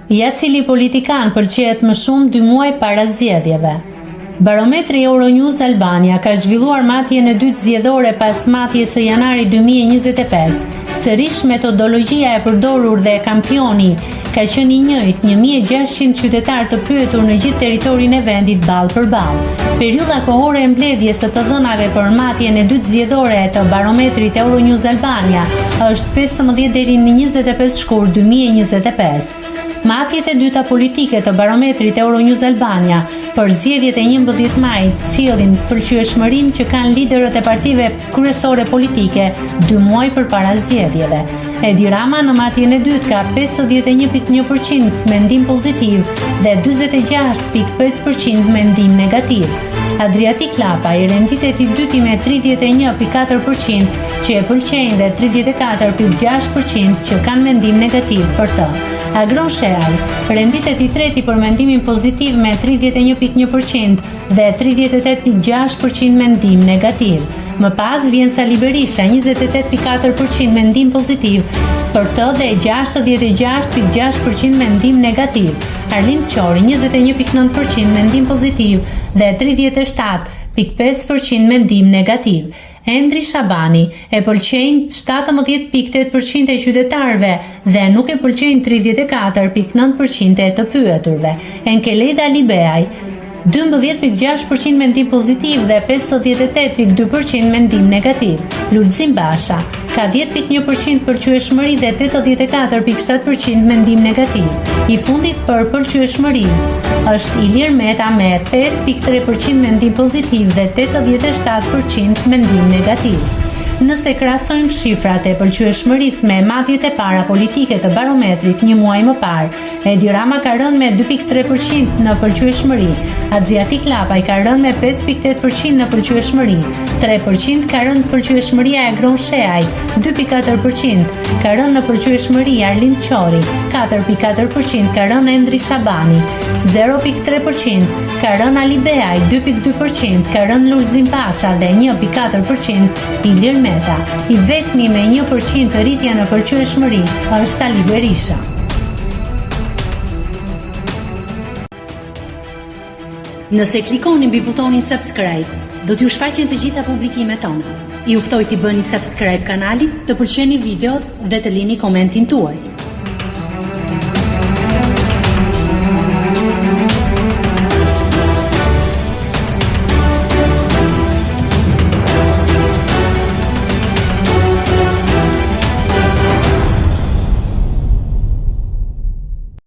Ja cili politikan pëlqejet më shumë 2 muaj para zgjedhjeve. Barometri Euronews Albania ka zhvilluar matjen e dytë zgjedhore pas matjes së janari 2025. Sërish metodologjia e përdorur dhe kampioni ka qenë i njëjtë, 1600 qytetar të pyetur në gjithë territorin e vendit ballë për ballë. Periudha kohore e mbledhjes së të dhënave për matjen e dytë zgjedhore të barometrit Euronews Albania është 15 deri në 25 shkurt 2025. Matjet e dyta politike të barometrit Euronews Albania për zgjedhjet e 11 majit sillin pëlqyeshmërinë që kanë liderët e partive kryesore politike 2 muaj përpara zgjedhjeve. Edi Rama në matjen e dytë ka 51.1% mendim pozitiv dhe 46.5% mendim negativ. Adriati Klapa i renditeti dyti me 31.4% që e pëlqejnë dhe 34.6% që kanë mendim negativ për të. Agron Sheaj renditet i treti për mendimin pozitiv me 31.1% dhe 38.6% mendim negativ. Më pas vjen Sali Berisha 28.4% mendim pozitiv për të dhe 66.6% mendim negativ. Arlind Qori 21.9% mendim pozitiv dhe 37.5% mendim negativ. Endri Shabani e pëlqejnë 17.8% e qytetarëve dhe nuk e pëlqejnë 34.9% e të pyeturve. Enkeleda Libeaj 12.6% mendim pozitiv dhe 58.2% mendim negativ. Lulzim Basha ka 10.1% pëlqyeshmëri dhe 84.7% mendim negativ. I fundit për pëlqyeshmëri është Ilir Meta me 5.3% mendim pozitiv dhe 87% mendim negativ. Nëse krahasojmë shifrat e pëlqyeshmërisë me matjet e para politike të barometrit 1 muaj më parë, Edi Rama ka rënë me 2.3% në pëlqyeshmëri, Adriati Klapaj ka rënë me 5.8% në pëlqyeshmëri, 3% ka rënë pëlqyeshmëria e Agron Sheaj, 2.4% ka rënë në pëlqyeshmëri Arlind Qori, 4.4% ka rënë Endri Shabani, 0.3% ka rënë Ali Beaj, 2.2% ka rënë Lulzim Basha dhe 1.4% Ilir Meta. I vetmi me 1% rritje në pëlqyeshmëri është Sali Berisha. Nëse klikoni mbi butonin subscribe, do t'ju shfaqen të gjitha publikimet tona. Ju ftoj t'i bëni subscribe kanalit, të pëlqeni videot dhe të lini komentin tuaj.